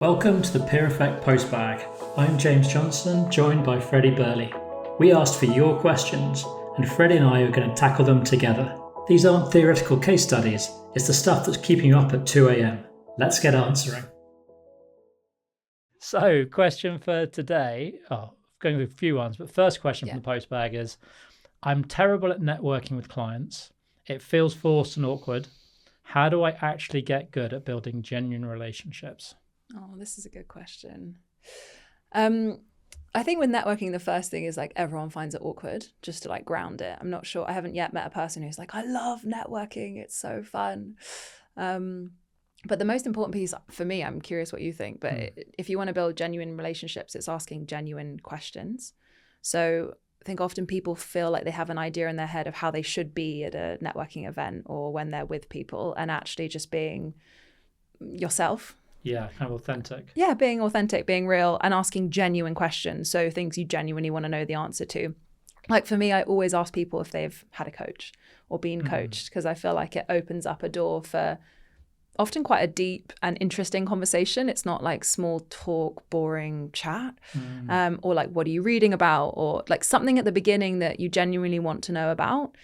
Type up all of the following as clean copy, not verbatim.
Welcome to the Peer Effect Postbag. I'm James Johnson, joined by Freddie Birley. We asked for your questions, and Freddie and I are going to tackle them together. These aren't theoretical case studies, it's the stuff that's keeping you up at 2 a.m. Let's get answering. So, question for today, going with a few ones, but first question from the postbag is, I'm terrible at networking with clients. It feels forced and awkward. How do I actually get good at building genuine relationships? Oh, this is a good question. I think with networking, the first thing is everyone finds it awkward, just to ground it. I'm not sure. I haven't yet met a person who's I love networking. It's so fun. But the most important piece for me, I'm curious what you think, but if you want to build genuine relationships, it's asking genuine questions. So I think often people feel like they have an idea in their head of how they should be at a networking event or when they're with people, and actually just being yourself. Yeah, kind of authentic. Yeah, being authentic, being real, and asking genuine questions. So things you genuinely want to know the answer to. For me, I always ask people if they've had a coach or been coached, because I feel like it opens up a door for often quite a deep and interesting conversation. It's not small talk, boring chat, or what are you reading about, or something at the beginning that you genuinely want to know about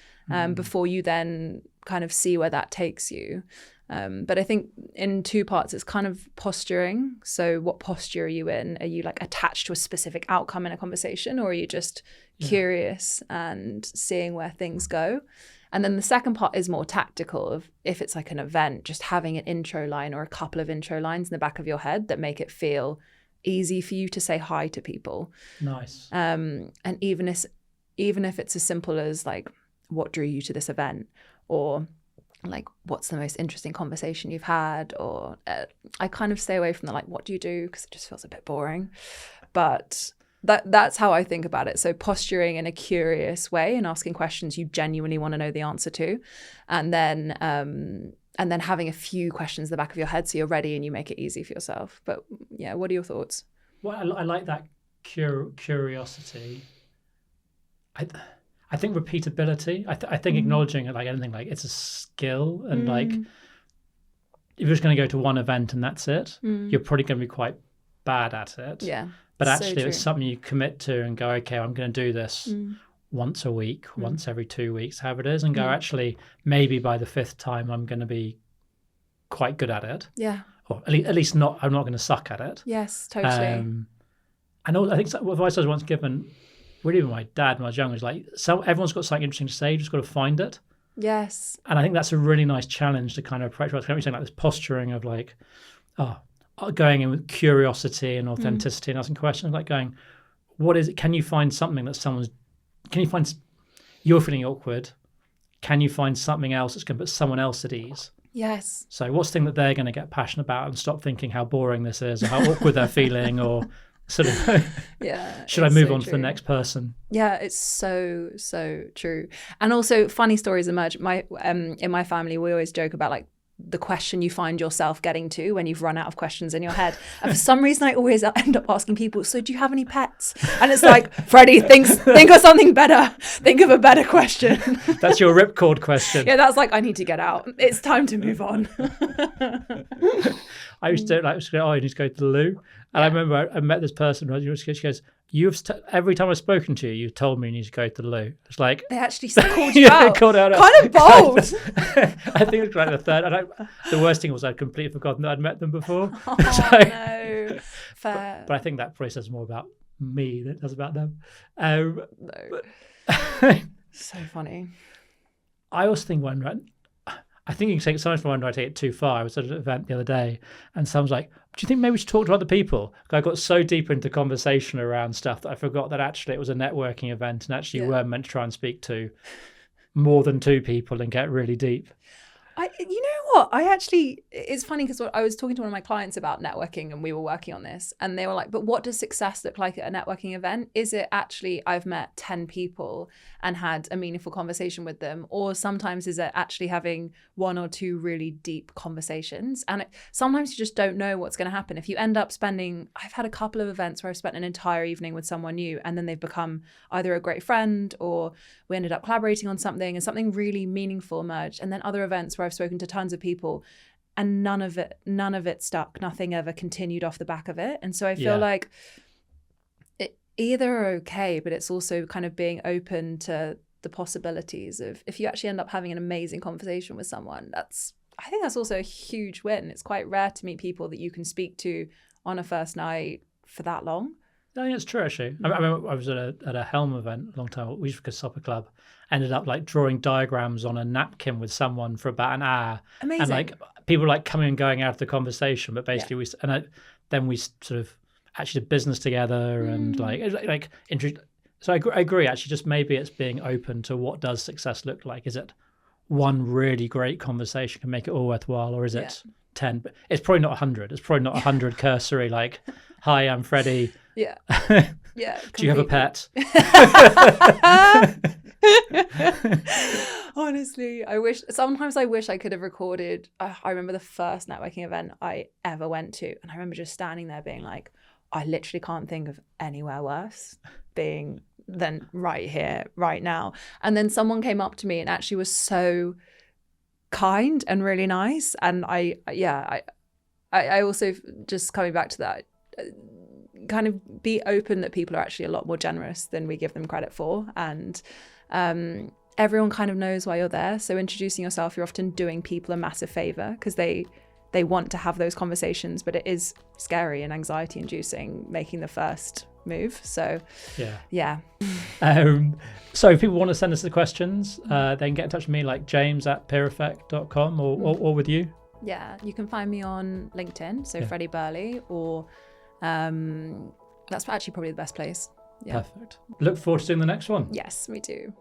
before you then kind of see where that takes you. But I think in two parts, it's kind of posturing. So what posture are you in? Are you attached to a specific outcome in a conversation, or are you just curious and seeing where things go? And then the second part is more tactical, of if it's an event, just having an intro line or a couple of intro lines in the back of your head that make it feel easy for you to say hi to people. Nice. And even if it's as simple as what drew you to this event, or what's the most interesting conversation you've had, or I kind of stay away from the what do you do, because it just feels a bit boring. But that's how I think about it. So posturing in a curious way and asking questions you genuinely want to know the answer to, and then having a few questions in the back of your head so you're ready and you make it easy for yourself. But yeah, what are your thoughts? Well, I like that curiosity. I think repeatability. I think acknowledging it anything, it's a skill, and if you're just going to go to one event and that's it, you're probably going to be quite bad at it. Yeah. But actually, it's something you commit to and go, okay, I'm going to do this once a week, once every 2 weeks, however it is, and go, actually, maybe by the fifth time, I'm going to be quite good at it. Yeah. Or at least not. I'm not going to suck at it. Yes, totally. And I think what advice I was once given, really, even my dad when I was young, was everyone's got something interesting to say, you just got to find it. Yes. And I think that's a really nice challenge to kind of approach. I was saying this posturing of going in with curiosity and authenticity and asking questions, going, what is it? Can you find something that you're feeling awkward? Can you find something else that's going to put someone else at ease? Yes. So what's the thing that they're going to get passionate about, and stop thinking how boring this is or how awkward they're feeling, or sort of should I move on to the next person? Yeah, it's so true. And also funny stories emerge. In my family, we always joke about the question you find yourself getting to when you've run out of questions in your head. And for some reason, I always end up asking people, so do you have any pets? And it's Freddie, think of something better. Think of a better question. That's your ripcord question. Yeah, that's I need to get out. It's time to move on. I used to I need to go to the loo. And I remember I met this person, she goes, every time I've spoken to you, you've told me you need to go to the loo. It's they actually called you out. Called out. Kind of bold. I think it was the third. The worst thing was I'd completely forgotten that I'd met them before. Oh, no. Fair. But I think that probably says more about me than it does about them. No. So funny. I also think I think you can take it sometimes from when I take it too far. I was at an event the other day, and someone's like, do you think maybe we should talk to other people? I got so deep into conversation around stuff that I forgot that actually it was a networking event, and actually you weren't meant to try and speak to more than two people and get really deep. You know what? It's funny because I was talking to one of my clients about networking, and we were working on this, and they were like, but what does success look like at a networking event? Is it actually I've met 10 people and had a meaningful conversation with them? Or sometimes is it actually having one or two really deep conversations? And sometimes you just don't know what's going to happen. If you end up I've had a couple of events where I've spent an entire evening with someone new, and then they've become either a great friend, or we ended up collaborating on something and something really meaningful emerged. And then other events where I've spoken to tons of people and none of it stuck. Nothing ever continued off the back of it. And so I feel like it either are okay, but it's also kind of being open to the possibilities of, if you actually end up having an amazing conversation with someone, I think that's also a huge win. It's quite rare to meet people that you can speak to on a first night for that long. I think it's true, actually. I remember I was at a Helm event a long time. We used to go to supper club. Ended up like drawing diagrams on a napkin with someone for about an hour. Amazing. And like people like coming and going out of the conversation, but basically then we sort of actually did business together and So I agree. Actually, just maybe it's being open to what does success look like. Is it one really great conversation can make it all worthwhile, or is it 10? But it's probably not 100. It's probably not 100 cursory like, "Hi, I'm Freddie. Yeah. Yeah. Do you have a pet?" Honestly, sometimes I wish I could have recorded. I remember the first networking event I ever went to, and I remember just standing there being like, I literally can't think of anywhere worse than right here, right now. And then someone came up to me and actually was so kind and really nice. And I also, just coming back to that, kind of be open that people are actually a lot more generous than we give them credit for. And everyone kind of knows why you're there. So introducing yourself, you're often doing people a massive favor, because they want to have those conversations, but it is scary and anxiety inducing making the first move. So yeah. So if people want to send us the questions, they can get in touch with me, like james@peereffect.com or with you. Yeah, you can find me on LinkedIn, so Freddie Birley, or that's actually probably the best place. Perfect. Look forward to doing the next one. Yes, me too.